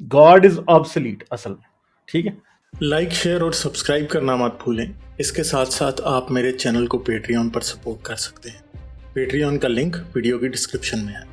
God is obsolete असल में, ठीक है। लाइक, शेयर और सब्सक्राइब करना मत भूलें। इसके साथ साथ आप मेरे चैनल को पेट्रियन पर सपोर्ट कर सकते हैं। पेट्रियन का लिंक वीडियो की डिस्क्रिप्शन में है।